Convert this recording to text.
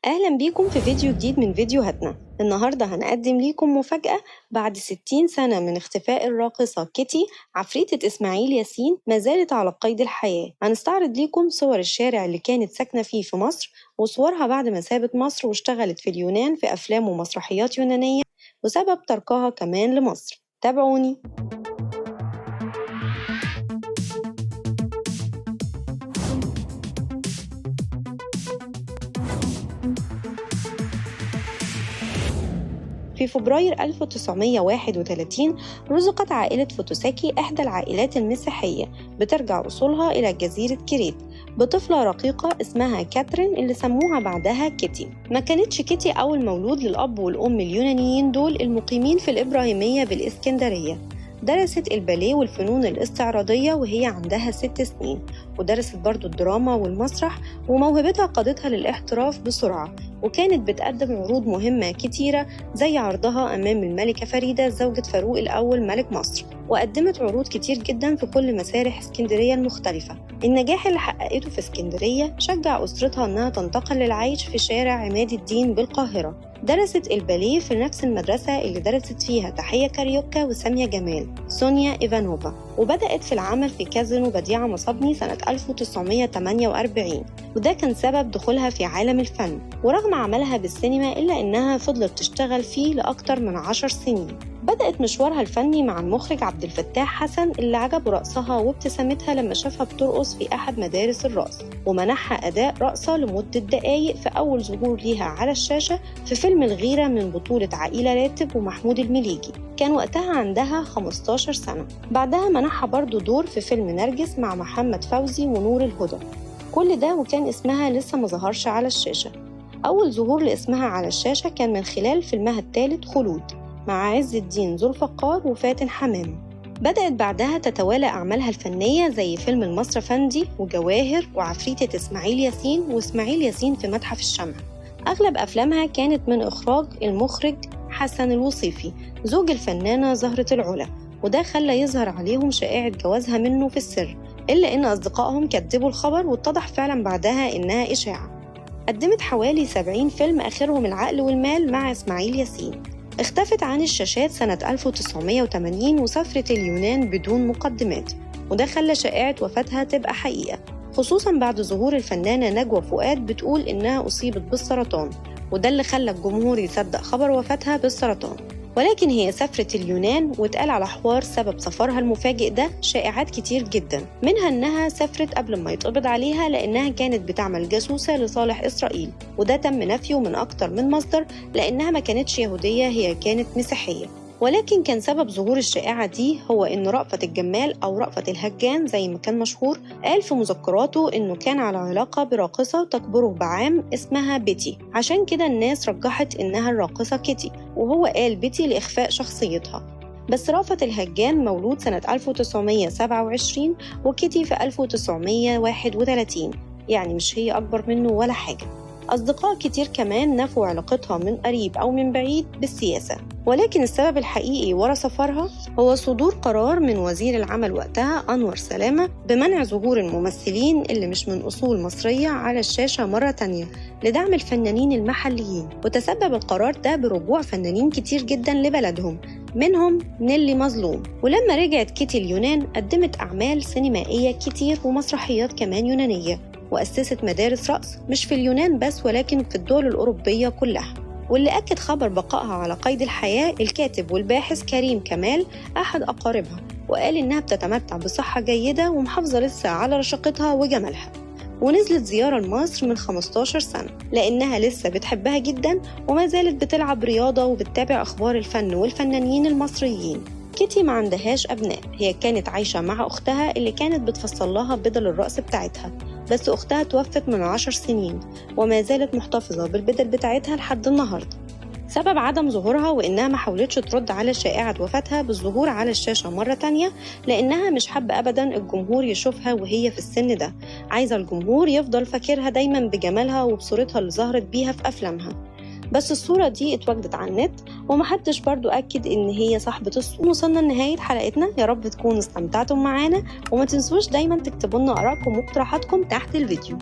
أهلا بيكم في فيديو جديد من فيديوهاتنا. النهاردة هنقدم ليكم مفاجأة. بعد 60 سنة من اختفاء الراقصة كيتي، عفريتة إسماعيل ياسين ما زالت على قيد الحياة. هنستعرض ليكم صور الشارع اللي كانت ساكنة فيه في مصر، وصورها بعد ما سابت مصر واشتغلت في اليونان في أفلام ومسرحيات يونانية، وسبب تركها كمان لمصر. تابعوني. في فبراير 1931 رزقت عائلة فوتوساكي إحدى العائلات المسيحية بترجع أصولها إلى جزيرة كريت بطفلة رقيقة اسمها كاترين اللي سموها بعدها كيتي. ما كانتش كيتي أول مولود للأب والأم اليونانيين دول المقيمين في الإبراهيمية بالإسكندرية. درست الباليه والفنون الاستعراضية وهي عندها 6 سنين، ودرست برضو الدراما والمسرح، وموهبتها قادتها للاحتراف بسرعة، وكانت بتقدم عروض مهمة كتيرة زي عرضها أمام الملكة فريدة زوجة فاروق الأول ملك مصر، وقدمت عروض كتير جدا في كل مسارح اسكندرية المختلفة. النجاح اللي حققته في اسكندرية شجع أسرتها أنها تنتقل للعيش في شارع عماد الدين بالقاهرة. درست الباليه في نفس المدرسة اللي درست فيها تحية كاريوكا وسامية جمال سونيا إيفانوفا، وبدأت في العمل في كازينو بديعة مصابني سنة 1948، وده كان سبب دخولها في عالم الفن. ورغم عملها بالسينما إلا إنها فضلت تشتغل فيه لأكتر من 10 سنين. بدأت مشوارها الفني مع المخرج عبد الفتاح حسن اللي عجبه رقصها وابتسامتها لما شافها بترقص في أحد مدارس الرقص، ومنحها أداء رقصة لمدة دقايق في أول ظهور ليها على الشاشة في فيلم الغيرة من بطولة عائلة راتب ومحمود المليجي. كان وقتها عندها 15 سنة. بعدها منحها برضو دور في فيلم نرجس مع محمد فوزي ونور الهدى، كل ده وكان اسمها لسه ما ظهرش على الشاشة. أول ظهور لاسمها على الشاشة كان من خلال فيلمها الثالث خلود مع عز الدين ذو الفقار وفاتن حمامة. بدأت بعدها تتوالى أعمالها الفنية زي فيلم المصري فندي وجواهر وعفريتة إسماعيل ياسين وإسماعيل ياسين في متحف الشمع. أغلب أفلامها كانت من إخراج المخرج حسن الوصيفي زوج الفنانة زهرة العلا، وده خلى يظهر عليهم شائعة جوازها منه في السر، إلا إن أصدقائهم كذبوا الخبر واتضح فعلا بعدها إنها إشاعة. قدمت حوالي 70 فيلم آخرهم العقل والمال مع إسماعيل ياسين. اختفت عن الشاشات سنة 1980 وسافرت اليونان بدون مقدمات، وده خلى شائعة وفاتها تبقى حقيقة، خصوصا بعد ظهور الفنانة نجوى فؤاد بتقول إنها أصيبت بالسرطان، وده اللي خلى الجمهور يصدق خبر وفاتها بالسرطان. ولكن هي سافرت اليونان واتقال على حوار سبب سفرها المفاجئ ده شائعات كتير جدا، منها إنها سافرت قبل ما يتقبض عليها لأنها كانت بتعمل جاسوسة لصالح إسرائيل، وده تم نفيه من أكتر من مصدر لأنها ما كانتش يهودية، هي كانت مسيحية. ولكن كان سبب ظهور الشائعة دي هو إن رأفت الجمال أو رأفت الهجان زي ما كان مشهور قال في مذكراته إنه كان على علاقة براقصة تكبره بعام اسمها بيتي، عشان كده الناس رجحت إنها الراقصة كيتي، وهو قال بيتي لإخفاء شخصيتها. بس رأفت الهجان مولود سنة 1927 وكيتي في 1931، يعني مش هي أكبر منه ولا حاجة. أصدقاء كتير كمان نفوا علاقتها من قريب أو من بعيد بالسياسة، ولكن السبب الحقيقي ورا سفرها هو صدور قرار من وزير العمل وقتها أنور سلامة بمنع ظهور الممثلين اللي مش من أصول مصرية على الشاشة مرة تانية لدعم الفنانين المحليين، وتسبب القرار ده برجوع فنانين كتير جدا لبلدهم، منهم نيلي مظلوم. ولما رجعت كيتي اليونان قدمت أعمال سينمائية كتير ومسرحيات كمان يونانية، وأسست مدارس رقص مش في اليونان بس ولكن في الدول الأوروبية كلها. واللي أكد خبر بقائها على قيد الحياة الكاتب والباحث كريم كمال أحد أقاربها، وقال إنها بتتمتع بصحة جيدة ومحافظة لسه على رشاقتها وجمالها، ونزلت زيارة لمصر من 15 سنة لأنها لسه بتحبها جدا وما زالت بتلعب رياضة وبتتابع أخبار الفن والفنانين المصريين. كيتي ما عندهاش أبناء، هي كانت عايشة مع أختها اللي كانت بتفصل لها بدل الرقص بتاعتها، بس أختها توفت من 10 سنين وما زالت محتفظة بالبدل بتاعتها لحد النهاردة. سبب عدم ظهورها وإنها ما حاولتش ترد على شائعة وفاتها بالظهور على الشاشة مرة تانية، لأنها مش حابة أبدا الجمهور يشوفها وهي في السن ده، عايزة الجمهور يفضل فاكرها دايما بجمالها وبصورتها اللي ظهرت بيها في أفلامها. بس الصورة دي اتوجدت على النت ومحدش برضو أكد إن هي صاحبة الصورة. وصلنا لنهاية حلقتنا، يا رب تكونوا استمتعتم معانا، وما تنسوش دايما تكتبوا لنا آرائكم واقتراحاتكم تحت الفيديو.